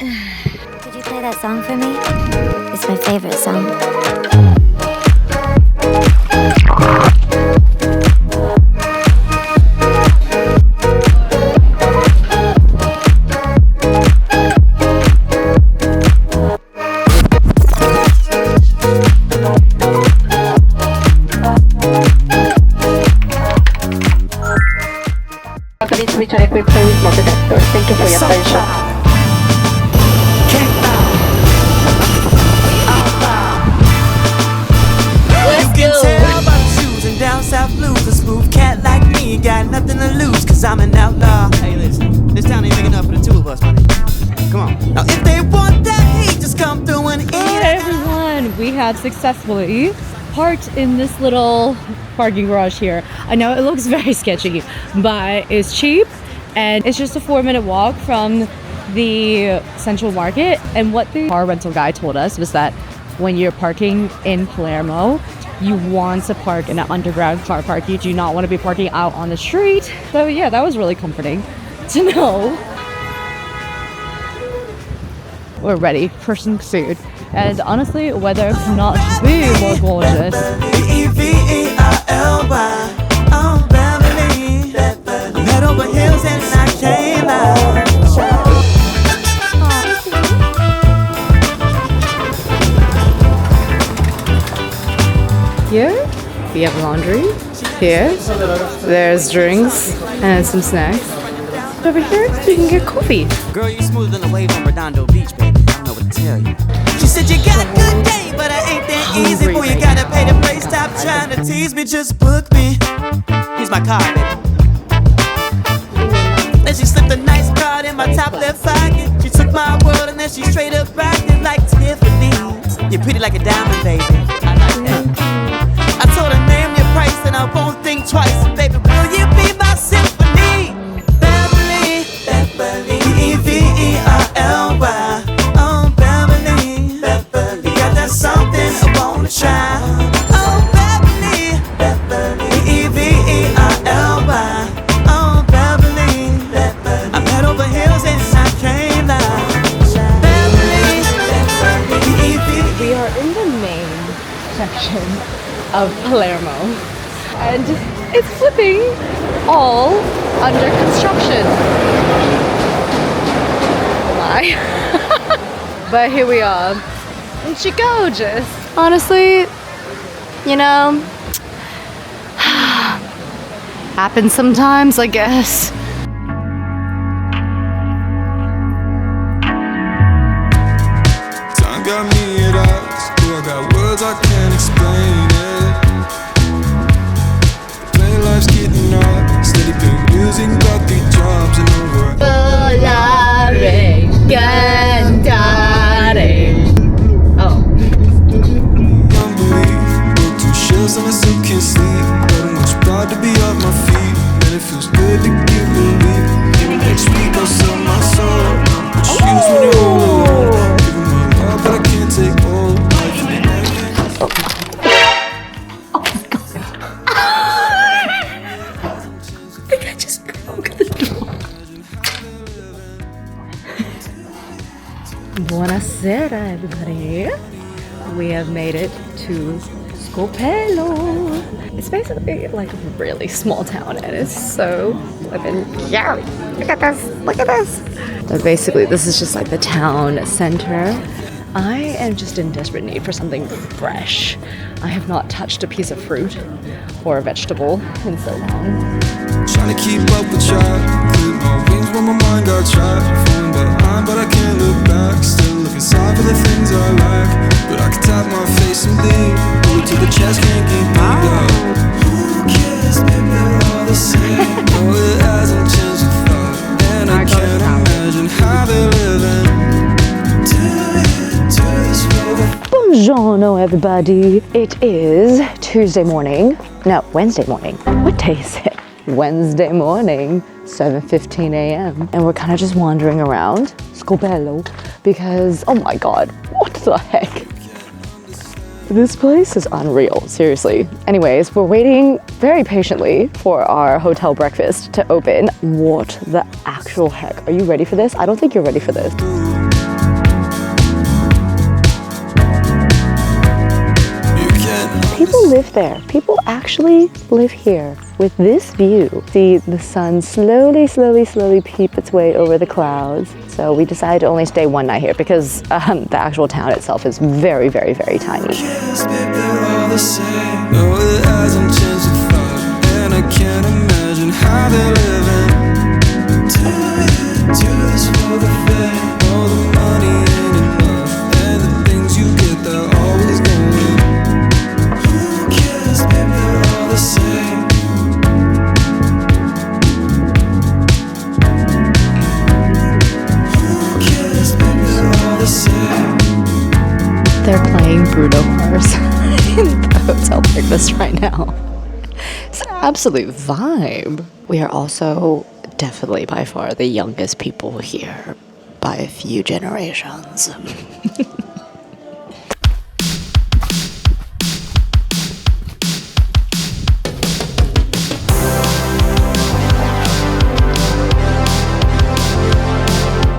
Could you play that song for me? It's my favorite song. Which are equipped with smoke detectors. Thank you for your attention. You can tell by the shoes and down south blues. A smooth cat like me got nothing to lose, cause I'm an outlaw. Hey, listen, this town ain't big enough for the two of us, my nigga. Come on. Now if they want that heat, just come through and eat. Hi everyone, we have successfully parked in this little parking garage here. I know it looks very sketchy, but it's cheap and it's just a 4-minute walk from the central market. And what the car rental guy told us was that when you're parking in Palermo, you want to park in an underground car park. You do not want to be parking out on the street. So yeah, that was really comforting to know. We're ready for some food. And honestly, weather could not be more gorgeous. Here, we have laundry. Here, there's drinks and some snacks. Over here, you can get coffee. Girl, you smoother than a wave on Redondo Beach, baby. I don't know what to tell you. She said you got a good day, but I ain't that easy. Boy, you gotta pay the price. Stop trying to tease me, just book me. Here's my card, baby. Then she slipped a nice card in my top left pocket. She took my world and then she straight up rocked it like Tiffany. You're pretty like a diamond, baby. I like that. I told her name your price and I won't think twice. Baby, will you be my symphony? Beverly, Beverly, E-V-E-R-L-Y. Oh, Beverly, Beverly, you got that something I wanna try. Oh, Beverly, Beverly, E-V-E-R-L-Y. Oh, Beverly, Beverly, I'm head over heels and I can't lie. Beverly, Beverly, E-V-E. We are in the main section of Palermo, and it's flipping all under construction. Lie. But here we are. And she gorgeous. Honestly, you know, happens sometimes, I guess. Time got me at odds. I got words I can't explain it. Plain life's getting hard. Steady paying music, got 3 jobs and over. Volare, cantare. Oh. Can't believe we're 2 shells and I still can't sleep. Got much pride to be off my feet. Man, it feels good to get relief. Maybe next week I'll sell my soul. But shoes when you're all alone. Give me my love, but I can't take all. Buonasera, everybody. We have made it to Scopello. It's basically like a really small town, and it's so flippin' scary. Look at this, look at this. But basically, this is just like the town center. I am just in desperate need for something fresh. I have not touched a piece of fruit or a vegetable in so long. Trying to keep up with track. Clip my wings when my mind got trapped. Falling behind, but I can't look back. Still look inside for the things I lack. But I can tap my face and bleed. Bullet to the chest, can't keep me down. Who cares, baby, we're all the same. No, it hasn't changed a thought. And I can't imagine how they're living. Buongiorno, everybody. It is Tuesday morning. No, Wednesday morning. What day is it? Wednesday morning, 7:15 a.m. And we're kind of just wandering around Scopello because, oh my God, what the heck? This place is unreal, seriously. Anyways, we're waiting very patiently for our hotel breakfast to open. What the actual heck? Are you ready for this? I don't think you're ready for this. live there. People actually live here with this view. See the sun slowly peep its way over the clouds. So we decided to only stay one night here because the actual town itself is very tiny. Yes, babe, they're all the same. No, it hasn't changed a thought, and I can't imagine how they're living. Do this for the fame, all the money ain't enough, and the things you get, they're always going. Who cares, babe, they're all the same. Who cares, babe, they're all the same. They're playing Bruno Mars in the hotel breakfast right now. It's an absolute vibe. We are also definitely by far the youngest people here by a few generations.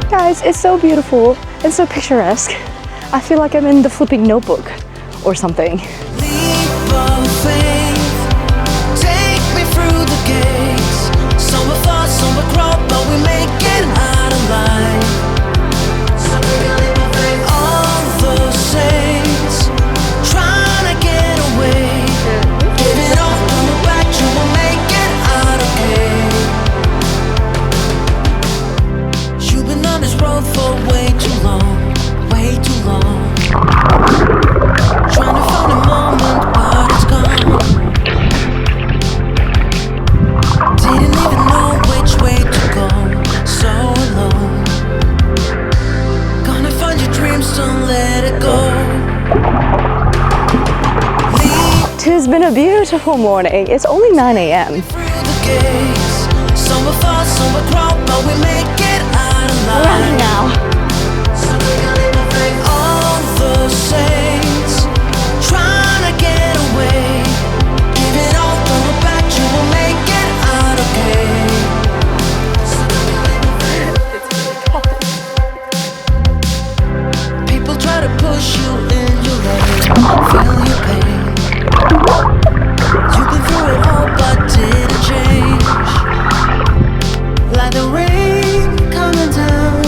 Guys, it's so beautiful and so picturesque. I feel like I'm in the flipping Notebook or something. Leap of faith, take me through the gates. Some will fall, some will crawl, but we make it out alive. All the saints trying to get away. Give it all, don't look back, you will make it out okay. You've been on this road for way too long, way too long. Trying to find a moment, but it's gone. Didn't even know which way to go, so alone. Gonna find your dreams, don't let it go. Lead 'Tis been a beautiful morning. It's only 9 a.m. through the gates. Some will fall, some will crawl, but we make it out alive. Now. All the saints trying to get away. Give it all, don't look back, you will make it out okay. People try to push you in your way, feel your pain. You've been through it all but didn't change. Like the rain coming down,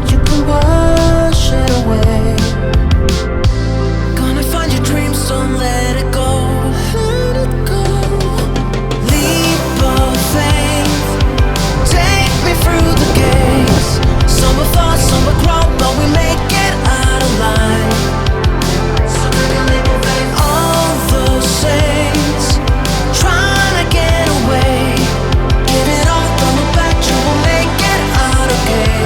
you can wash it away. Gonna find your dreams, don't let it go. Let it go. Leap of faith, take me through the gates. Some will fall, some will crawl, but we make it out alive. All the saints trying to get away. Give it all, don't look back, you will make it out okay.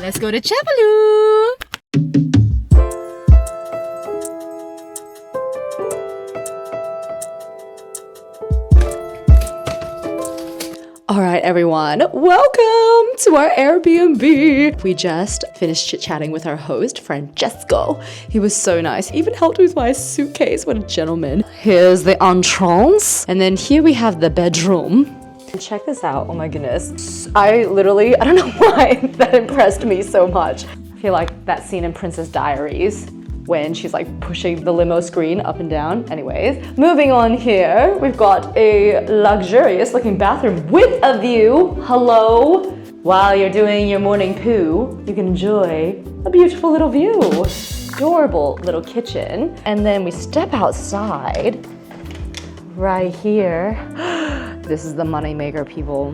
Let's go to Cefalu! All right, everyone, welcome to our Airbnb. We just finished chit-chatting with our host, Francesco. He was so nice. He even helped with my suitcase. What a gentleman. Here's the entrance. And then here we have the bedroom. And check this out. Oh my goodness. I don't know why that impressed me so much. I feel like that scene in Princess Diaries when she's like pushing the limo screen up and down. Anyways, moving on here, we've got a luxurious looking bathroom with a view. Hello. While you're doing your morning poo, you can enjoy a beautiful little view. Adorable little kitchen. And then we step outside right here. This is the moneymaker, people.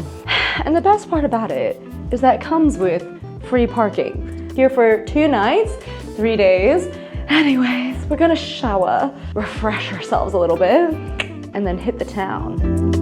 And the best part about it is that it comes with free parking. here for 2 nights, 3 days. Anyways, we're gonna shower, refresh ourselves a little bit, and then hit the town.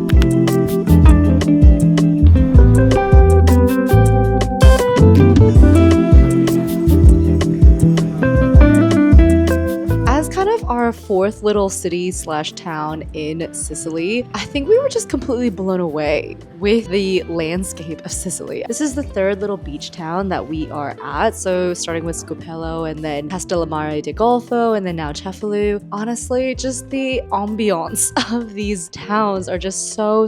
Our 4th little city / town in Sicily, I think we were just completely blown away with the landscape of Sicily. This is the 3rd little beach town that we are at. So starting with Scopello and then Castellemare del Golfo and then now Cefalu. Honestly, just the ambiance of these towns are just so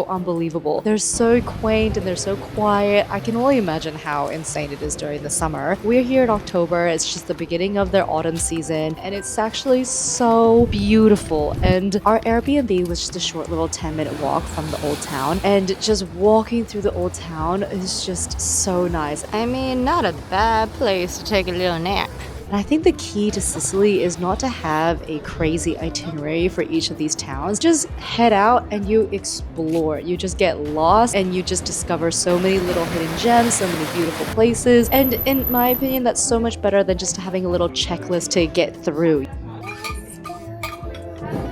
unbelievable. They're so quaint and they're so quiet. I can only imagine how insane it is during the summer. We're here in October. It's just the beginning of their autumn season and it's actually so beautiful. And our Airbnb was just a short little 10-minute walk from the old town, and just walking through the old town is just so nice. I mean, not a bad place to take a little nap. And I think the key to Sicily is not to have a crazy itinerary for each of these towns. Just head out and you explore. You just get lost and you just discover so many little hidden gems, so many beautiful places. And in my opinion, that's so much better than just having a little checklist to get through.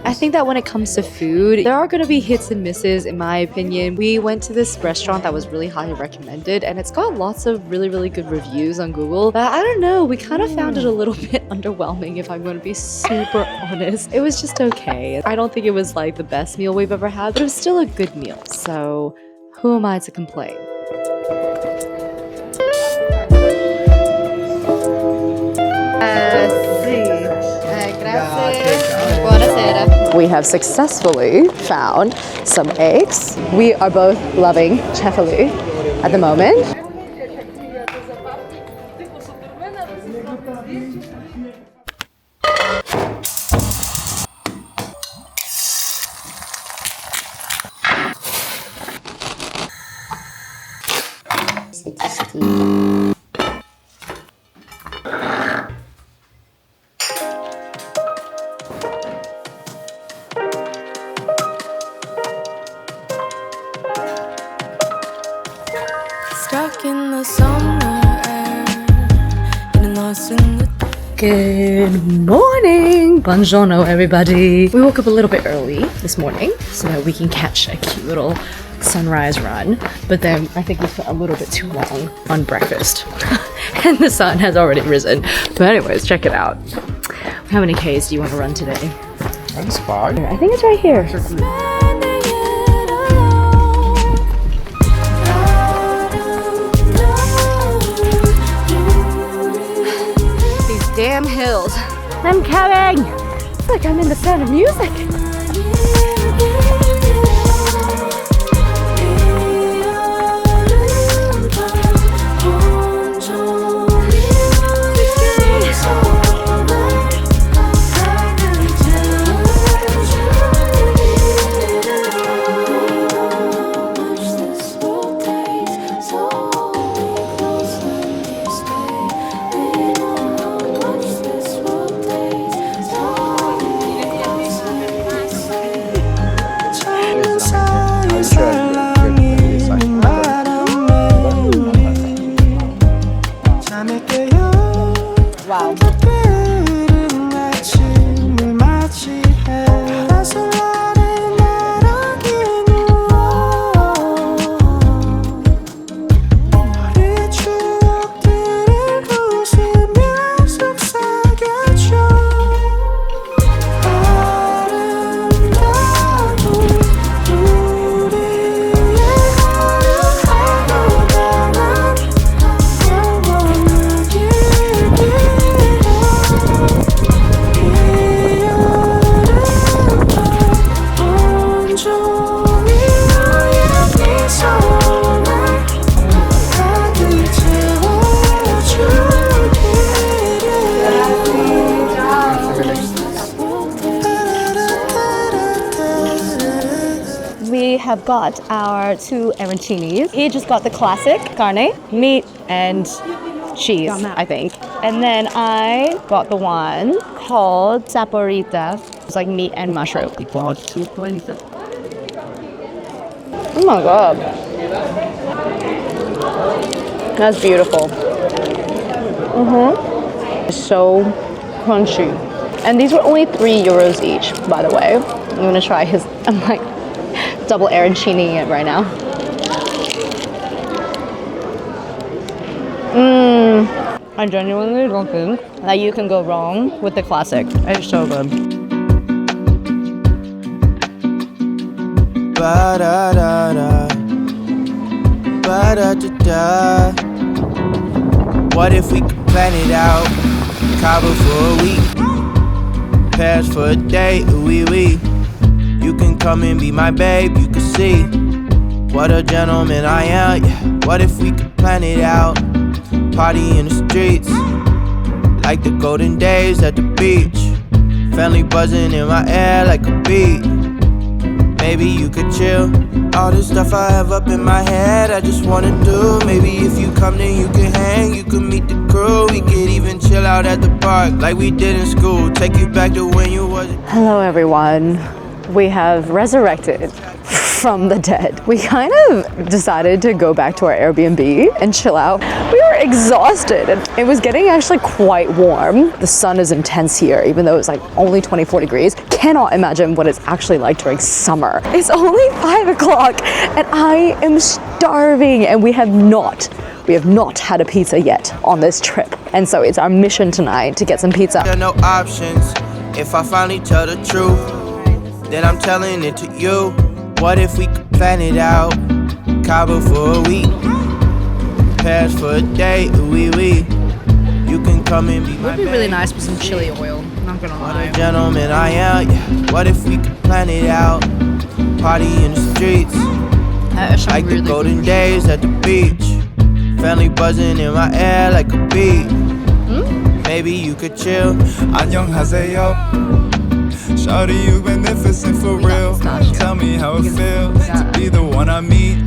I think that when it comes to food, there are going to be hits and misses in my opinion. We went to this restaurant that was really highly recommended and it's got lots of really good reviews on Google. But I don't know, we kind of found it a little bit underwhelming if I'm going to be super honest. It was just okay. I don't think it was like the best meal we've ever had, but it was still a good meal. So who am I to complain? We have successfully found some eggs. We are both loving Cefalu at the moment. Stuck in the summer air, getting lost in the... Good morning! Buongiorno, everybody! We woke up a little bit early this morning so that we can catch a cute little sunrise run. But then I think we spent a little bit too long on breakfast. And the sun has already risen. But anyways, check it out. How many Ks do you want to run today? That's 5. I think it's right here. Damn hills. I'm coming! It's like I'm in the Sound of Music. Wow. We have got our 2 arancinis. He just got the classic carne, meat and cheese, I think. And then I got the one called saporita. It's like meat and mushroom. Oh my god. That's beautiful. So crunchy. And these were only €3 each, by the way. I'm gonna try his, I'm like double arancining it right now. I genuinely don't think that you can go wrong with the classic. It's so good. Ba-da-da-da. Ba-da-da-da. What if we could plan it out? Cabo for a week, Paris for a day, ooh-wee-wee. You can come and be my babe, you can see what a gentleman I am, yeah. What if we could plan it out? Party in the streets, like the golden days at the beach. Family buzzing in my ear like a beat. Maybe you could chill. All this stuff I have up in my head, I just wanna do. Maybe if you come then you can hang, you can meet the crew. We could even chill out at the park like we did in school. Take you back to when you was. Hello everyone. We have resurrected from the dead. We kind of decided to go back to our Airbnb and chill out. We were exhausted and it was getting actually quite warm. The sun is intense here, even though it's like only 24 degrees. Cannot imagine what it's actually like during summer. It's only 5 o'clock and I am starving and we have not had a pizza yet on this trip. And so it's our mission tonight to get some pizza. There are no options. If I finally tell the truth, then I'm telling it to you. What if we could plan it out? Cabo for a week, Paris for a day, ooh-wee-wee. You can come and be my It would be really nice with some chili oil, not gonna What lie. a gentleman I am, yeah. What if we could plan it out? Party in the streets, like the golden days at the beach. Family buzzing in my ear like a beat. Maybe you could chill. 안녕하세요. Shawty, you magnificent for real. Tell me how it feels to be the one I meet.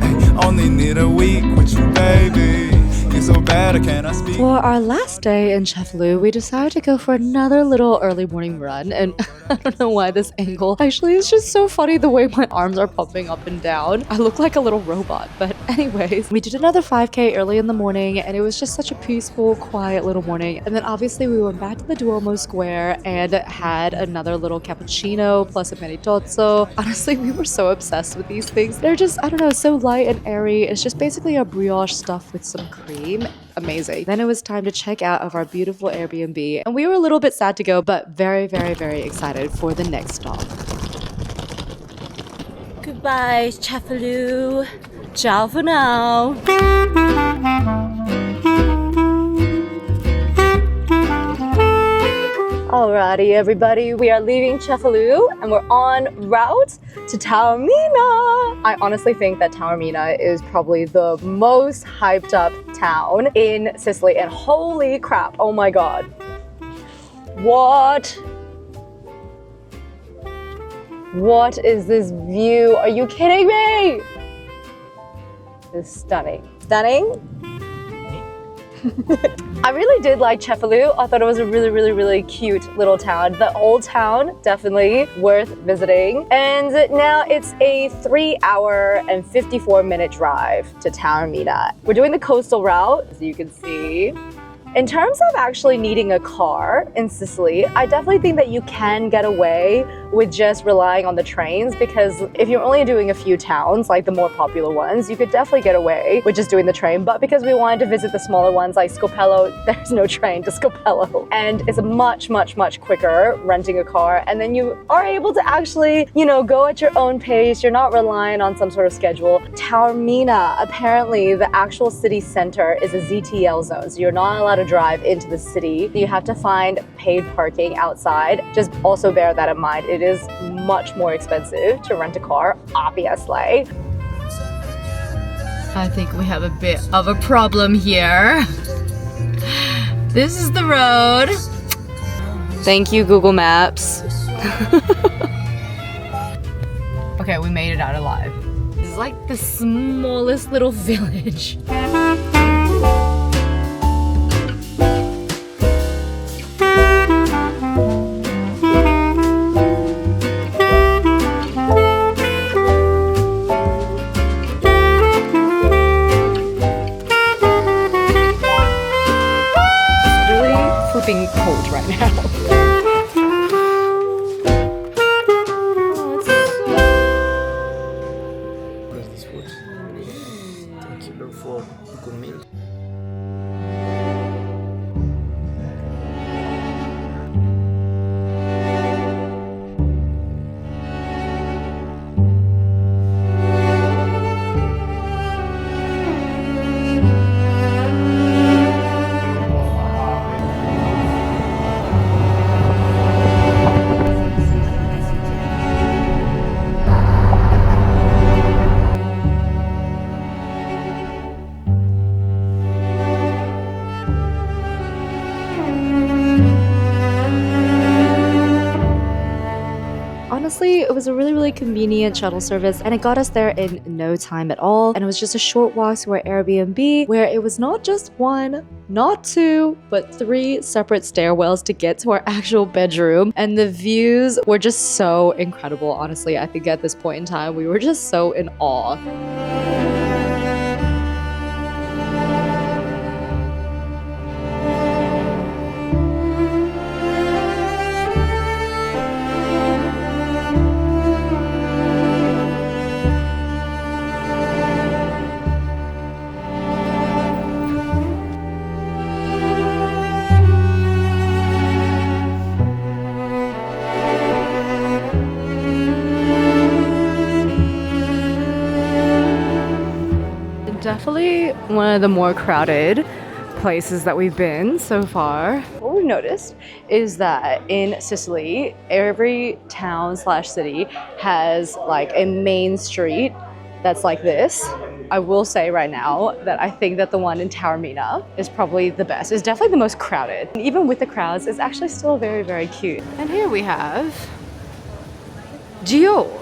Only need a week with you, baby. You're so bad, I cannot speak. For our last day in Cefalu, we decided to go for another little early morning run, and I don't know why this angle. Actually, it's just so funny the way my arms are popping up and down. I look like a little robot, but anyways, we did another 5K early in the morning, and it was just such a peaceful, quiet little morning. And then obviously we went back to the Duomo Square and had another little cappuccino plus a maritozzo. Honestly, we were so obsessed with these things. They're just, I don't know, so light and airy. It's just basically a brioche stuffed with some cream. Amazing. Then it was time to check out of our beautiful Airbnb, and we were a little bit sad to go, but very, very, very excited for the next stop. Goodbye, Cefalu. Ciao for now. Alrighty, everybody, we are leaving Cefalu and we're en route to Taormina. I honestly think that Taormina is probably the most hyped up town in Sicily, and holy crap, oh my god. What is this view? Are you kidding me? It's stunning. Stunning? I really did like Cefalu. I thought it was a really, really, really cute little town. The old town, definitely worth visiting. And now it's a 3-hour and 54-minute drive to Taormina. We're doing the coastal route, as you can see. In terms of actually needing a car in Sicily, I definitely think that you can get away with just relying on the trains, because if you're only doing a few towns, like the more popular ones, you could definitely get away with just doing the train. But because we wanted to visit the smaller ones like Scopello, there's no train to Scopello. And it's much, much, much quicker renting a car. And then you are able to actually, you know, go at your own pace. You're not relying on some sort of schedule. Taormina, apparently the actual city center is a ZTL zone. So you're not allowed to drive into the city. You have to find paid parking outside. Just also bear that in mind. It is much more expensive to rent a car, obviously. I think we have a bit of a problem here. This is the road. Thank you, Google Maps. Okay, we made it out alive. This is like the smallest little village. really convenient shuttle service, and it got us there in no time at all. And it was just a short walk to our Airbnb, where it was not just one, not two, but 3 separate stairwells to get to our actual bedroom. And the views were just so incredible. Honestly, I think at this point in time, we were just so in awe. Definitely one of the more crowded places that we've been so far. What we've noticed is that in Sicily, every town slash city has like a main street that's like this. I will say right now that I think that the one in Taormina is probably the best. It's definitely the most crowded. And even with the crowds, it's actually still very cute. And here we have Gio.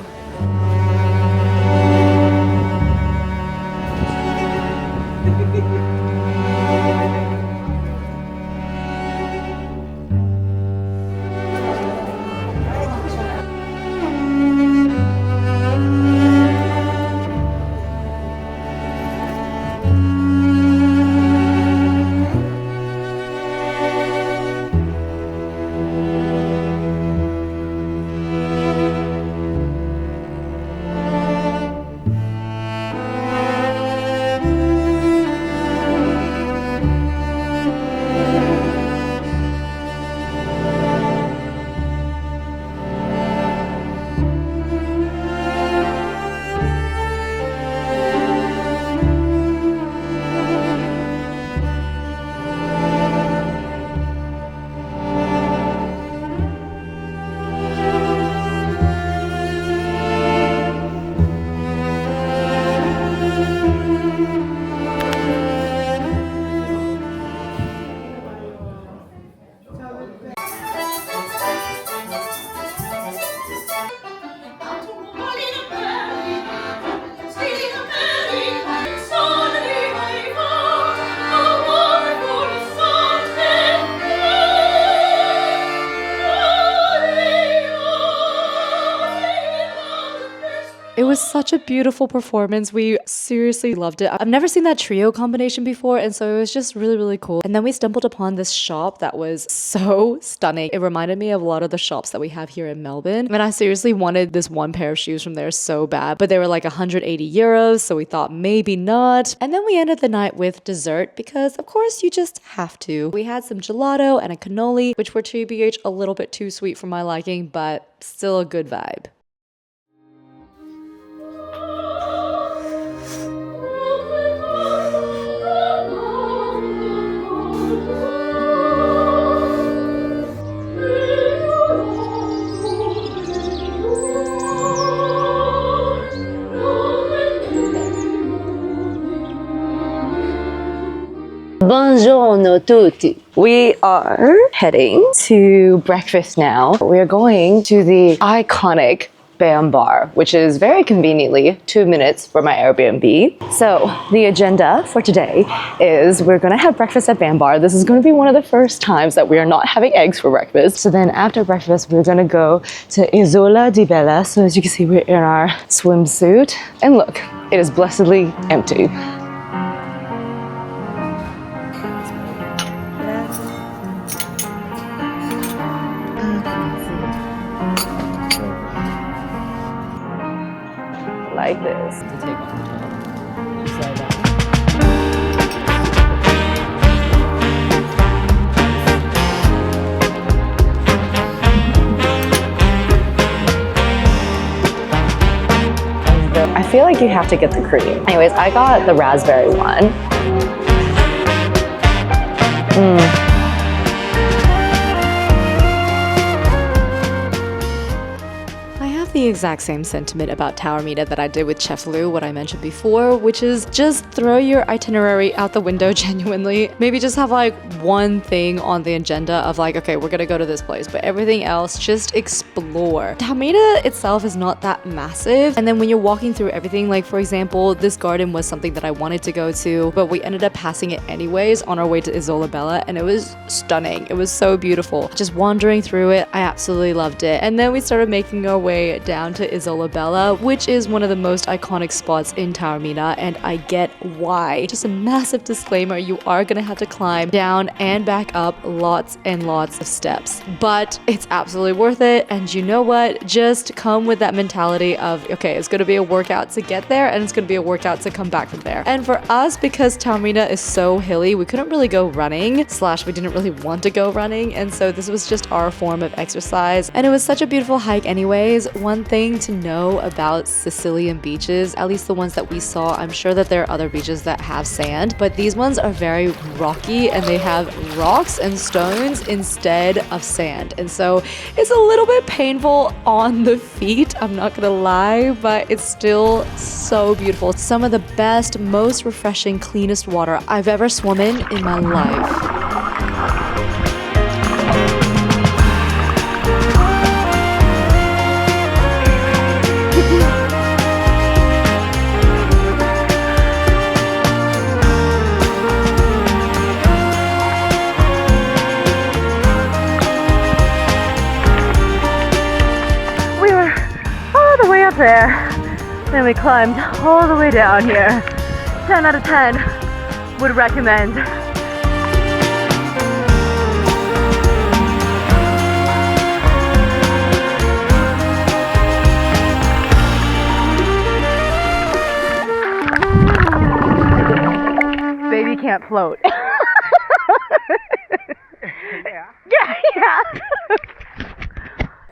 It was such a beautiful performance. We seriously loved it. I've never seen that trio combination before, and so it was just really cool. And then we stumbled upon this shop that was so stunning. It reminded me of a lot of the shops that we have here in Melbourne. And I seriously wanted this one pair of shoes from there so bad, but they were like 180 euros, so we thought maybe not. And then we ended the night with dessert because of course you just have to. We had some gelato and a cannoli, which were TBH a little bit too sweet for my liking, but still a good vibe. Buongiorno tutti. We are heading to breakfast now. We are going to the iconic Bam Bar, which is very conveniently 2 minutes from my Airbnb. So the agenda for today is we're gonna have breakfast at Bam Bar. This is gonna be one of the first times that we are not having eggs for breakfast. So then after breakfast, we're gonna go to Isola di Bella. So as you can see, we're in our swimsuit. And look, it is blessedly empty. Like this. I feel like you have to get the cream. Anyways, I got the raspberry one. the exact same sentiment about Taormina that I did with Cefalu, what I mentioned before, which is just throw your itinerary out the window genuinely. Maybe just have like one thing on the agenda of like, okay, we're gonna go to this place, but everything else, just explore. Taormina itself is not that massive. And then when you're walking through everything, like for example, this garden was something that I wanted to go to, but we ended up passing it anyways on our way to Isola Bella, and it was stunning. It was so beautiful. Just wandering through it, I absolutely loved it. And then we started making our way down to Isola Bella, which is one of the most iconic spots in Taormina, and I get why. Just a massive disclaimer, you are gonna have to climb down and back up lots and lots of steps, but it's absolutely worth it. And you know what? Just come with that mentality of, okay, it's gonna be a workout to get there and it's gonna be a workout to come back from there. And for us, because Taormina is so hilly, we couldn't really go running, / we didn't really want to go running, and so this was just our form of exercise. And it was such a beautiful hike anyways. One thing to know about Sicilian beaches, at least the ones that we saw, I'm sure that there are other beaches that have sand, but these ones are very rocky and they have rocks and stones instead of sand. And so it's a little bit painful on the feet, I'm not gonna lie, but it's still so beautiful. Some of the best, most refreshing, cleanest water I've ever swum in my life. There, then we climbed all the way down here. 10 out of 10 would recommend. Baby can't float. Yeah.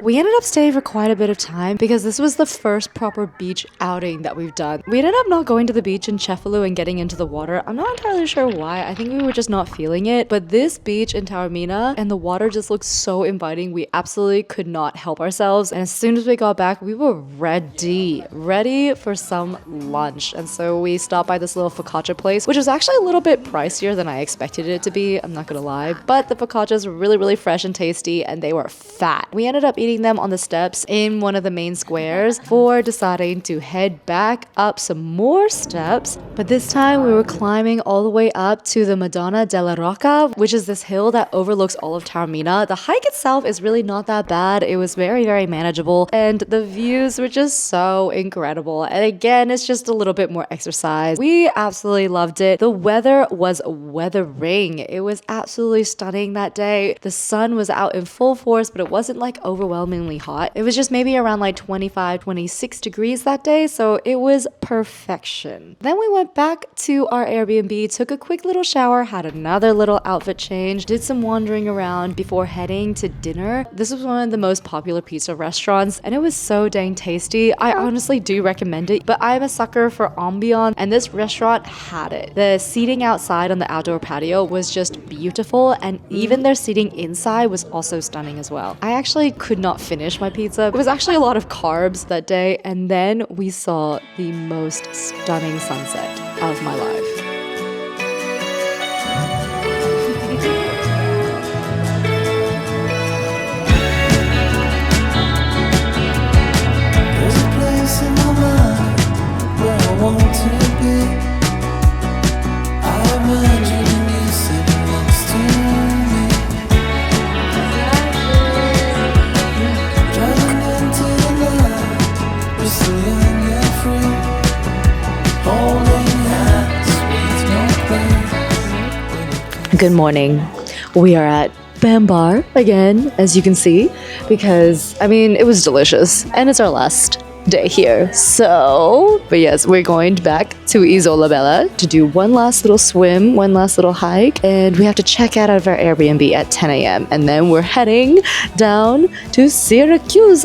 We ended up staying for quite a bit of time because this was the first proper beach outing that we've done. We ended up not going to the beach in Cefalu and getting into the water. I'm not entirely sure why. I think we were just not feeling it. But this beach in Taormina and the water just looked so inviting. We absolutely could not help ourselves. And as soon as we got back, we were ready for some lunch. And so we stopped by this little focaccia place, which was actually a little bit pricier than I expected it to be. I'm not gonna lie. But the focaccias were really fresh and tasty, and they were fat. We ended up eating them on the steps in one of the main squares before deciding to head back up some more steps. But this time we were climbing all the way up to the Madonna della Rocca, which is this hill that overlooks all of Taormina. The hike itself is really not that bad. It was very manageable, and the views were just so incredible. And again, it's just a little bit more exercise. We absolutely loved it. The weather was weathering. It was absolutely stunning that day. The sun was out in full force, but it wasn't like overwhelmingly hot. It was just maybe around like 25, 26 degrees that day, so it was perfection. Then we went back to our Airbnb, took a quick little shower, had another little outfit change, did some wandering around before heading to dinner. This was one of the most popular pizza restaurants, and it was so dang tasty. I honestly do recommend it, but I'm a sucker for ambiance, and this restaurant had it. The seating outside on the outdoor patio was just beautiful, and even their seating inside was also stunning as well. I actually could not finish my pizza. It was actually a lot of carbs that day, and then we saw the most stunning sunset of my life. There's a place in my mind where I want to be. I imagine you sitting next to me, driving into the night. We're so young and free, holding hands with no place. Good morning. We are at Bambar again, as you can see, because, I mean, it was delicious, and it's our last day here. So, but yes, we're going back to Isola Bella to do one last little swim, one last little hike, and we have to check out of our Airbnb at 10 a.m. and then we're heading down to Syracuse.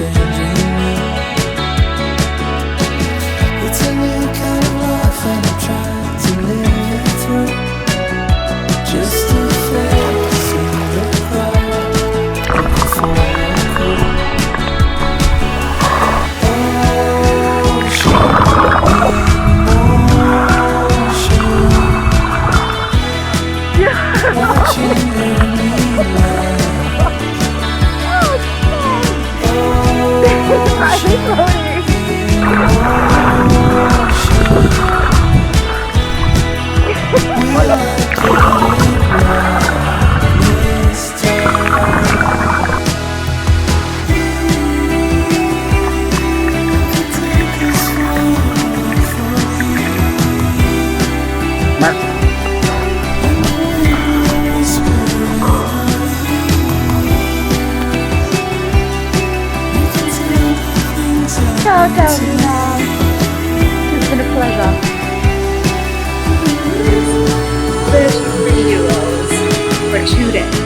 changing me. It's a new kind of life and I'm trying to live it through. Just to face in the crowd, looking for a clue. Ciao, Taormina. It's been a pleasure. €30 for 2 days.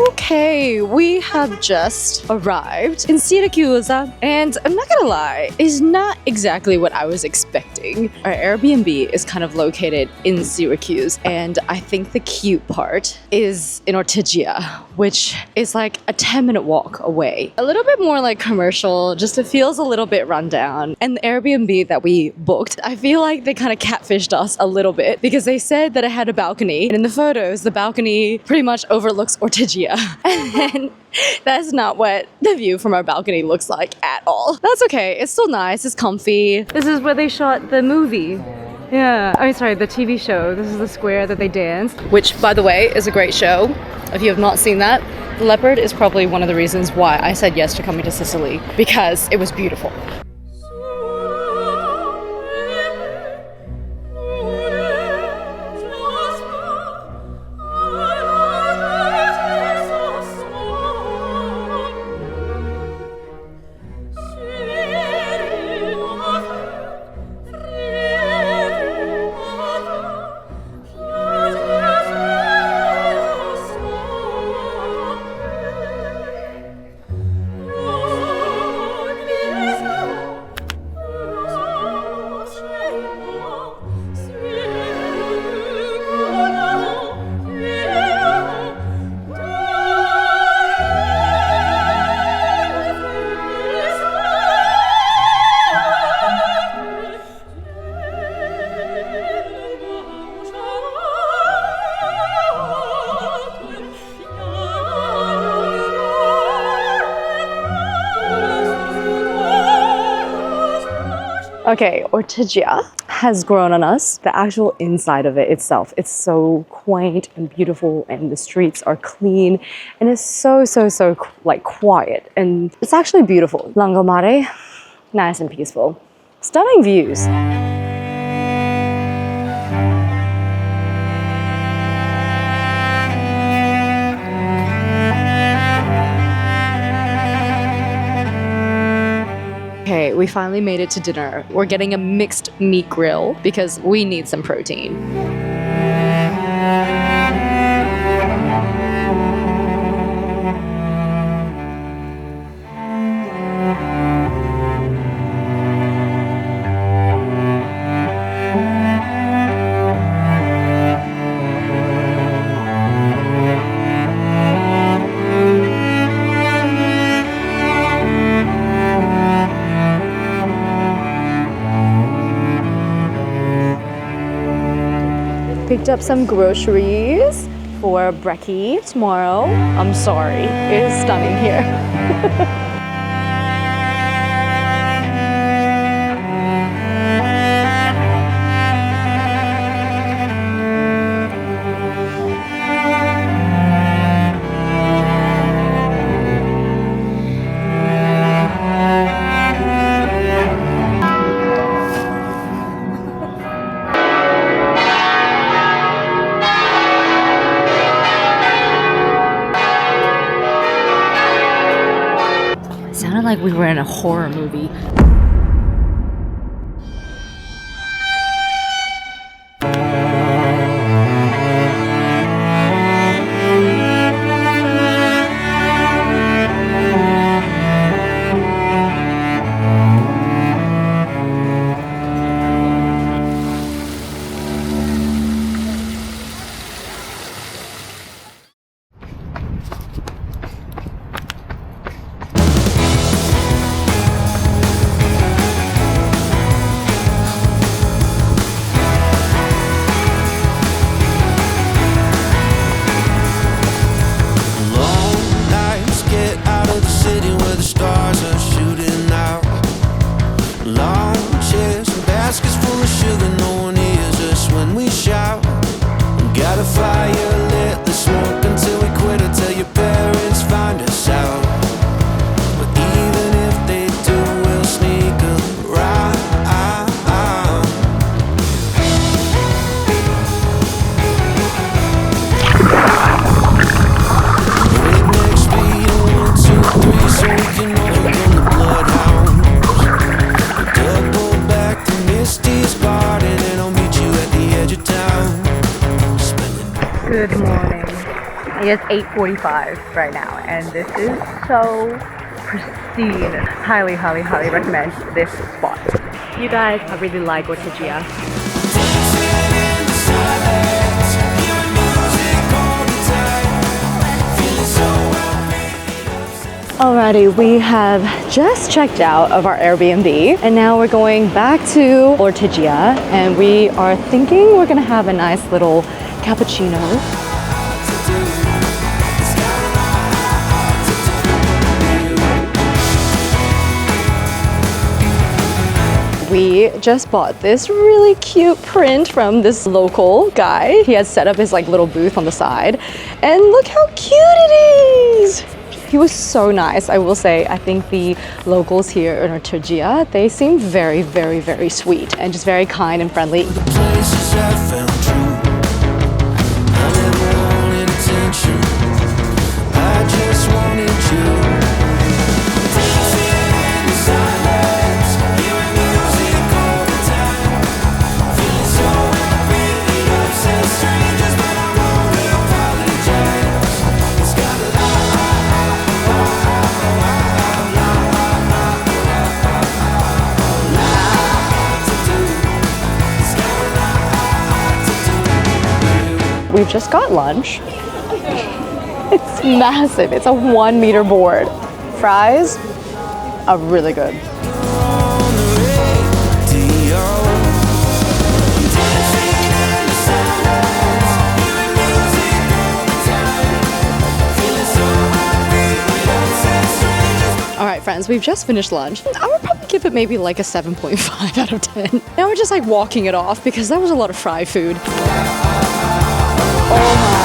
Okay, we have just arrived in Syracuse, and I'm not gonna lie, it's not exactly what I was expecting. Our Airbnb is kind of located in Syracuse, and I think the cute part is in Ortigia, which is like a 10-minute walk away. A little bit more like commercial, just it feels a little bit run down. And the Airbnb that we booked, I feel like they kind of catfished us a little bit because they said that it had a balcony, and in the photos, the balcony pretty much overlooks Ortigia. And that's not what the view from our balcony looks like at all. That's okay, it's still nice, it's comfy. This is where they shot the movie. Yeah, I mean, sorry, the TV show. This is the square that they danced, which, by the way, is a great show. If you have not seen that, The Leopard is probably one of the reasons why I said yes to coming to Sicily, because it was beautiful. Okay, Ortigia has grown on us. The actual inside of it itself, it's so quaint and beautiful, and the streets are clean, and it's so like quiet, and it's actually beautiful. Lungomare, nice and peaceful. Stunning views. Okay, we finally made it to dinner. We're getting a mixed meat grill because we need some protein. Picked up some groceries for brekkie tomorrow. I'm sorry, it is stunning here. Sounded like we were in a horror movie. Long chairs and baskets full of sugar, no one hears us when we shout. Got a fire lit, the smoke until we quit or till your parents find us out. But even if they do, we'll sneak around. Breakneck speed, 1, 2, 3, so we can overcome the bloodhounds. Double back to Misty's garden, and I'll meet you at the edge of town. Good morning. It's 8:45 right now, and this is so pristine. Highly, highly, highly recommend this spot. You guys, I really like Ortigia. Alrighty, we have just checked out of our Airbnb and now we're going back to Ortigia and we are thinking we're gonna have a nice little cappuccino. We just bought this really cute print from this local guy. He has set up his like little booth on the side and look how cute it is. He was so nice, I will say. I think the locals here in Ortigia, they seem very, very, very sweet and just very kind and friendly. Places I found true. I never wanted attention. I just wanted you. Dancing in the silence, hearing music all the time. Feeling so happy, upset strangers, but I won't apologize. It's got a We've just got lunch. It's massive. It's a 1 meter board. Fries are really good. All right, friends, we've just finished lunch. I would probably give it maybe like a 7.5 out of 10. Now we're just like walking it off because that was a lot of fried food. Oh my.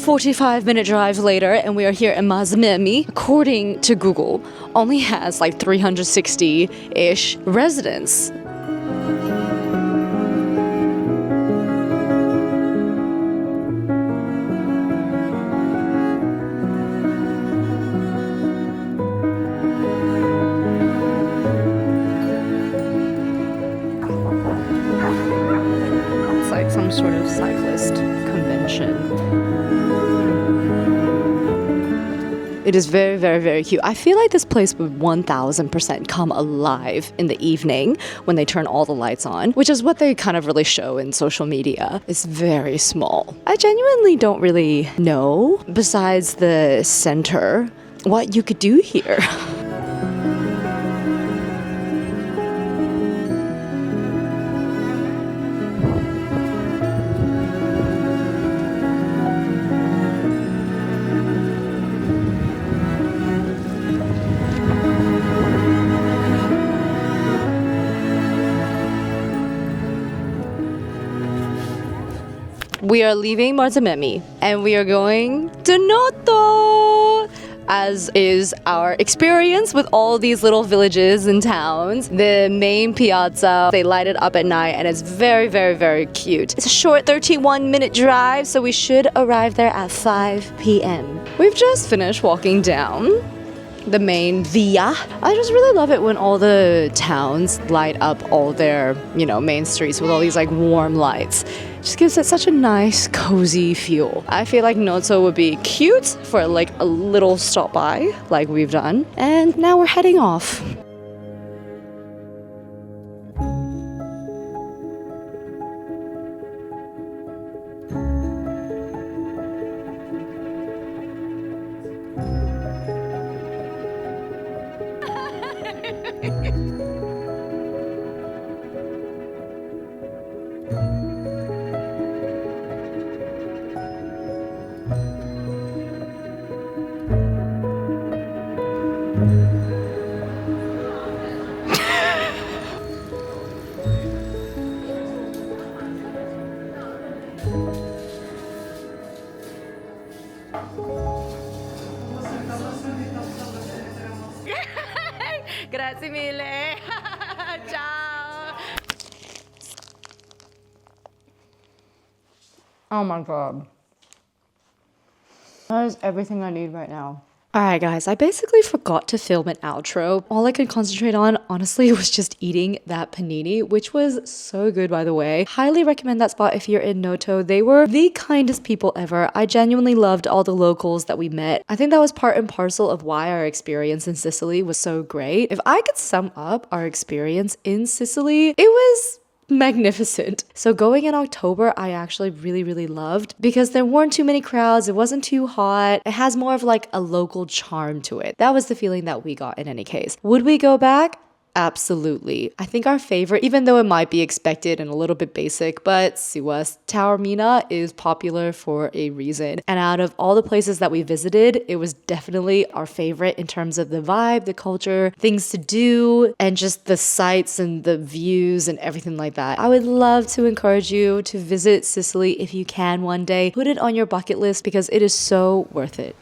"45-minute drive later and we are here in Marzamemi. According to Google, only has like 360-ish residents. It's like some sort of cyclist convention. It is very, very, very cute. I feel like this place would 1000% come alive in the evening when they turn all the lights on, which is what they kind of really show in social media. It's very small. I genuinely don't really know, besides the center, what you could do here. We are leaving Marzamemi and we are going to Noto. as is our experience with all these little villages and towns. The main piazza, they light it up at night and it's very, very, very cute. It's a short 31-minute drive, so we should arrive there at 5 p.m. We've just finished walking down the main via. I just really love it when all the towns light up all their, main streets with all these like warm lights. Just gives it such a nice, cozy feel. I feel like Noto would be cute for like a little stop by, like we've done. And now we're heading off. Grazie mille. Ciao. Oh my god. That is everything I need right now. Alright guys, I basically forgot to film an outro. All I could concentrate on, honestly, was just eating that panini, which was so good, by the way. Highly recommend that spot if you're in Noto. They were the kindest people ever. I genuinely loved all the locals that we met. I think that was part and parcel of why our experience in Sicily was so great. If I could sum up our experience in Sicily, it was magnificent. So going in October, I actually really, really loved because there weren't too many crowds. It wasn't too hot. It has more of like a local charm to it. That was the feeling that we got in any case. Would we go back? Absolutely. I think our favorite, even though it might be expected and a little bit basic, but Siwas Taormina is popular for a reason. And out of all the places that we visited, it was definitely our favorite in terms of the vibe, the culture, things to do, and just the sights and the views and everything like that. I would love to encourage you to visit Sicily if you can one day. Put it on your bucket list because it is so worth it.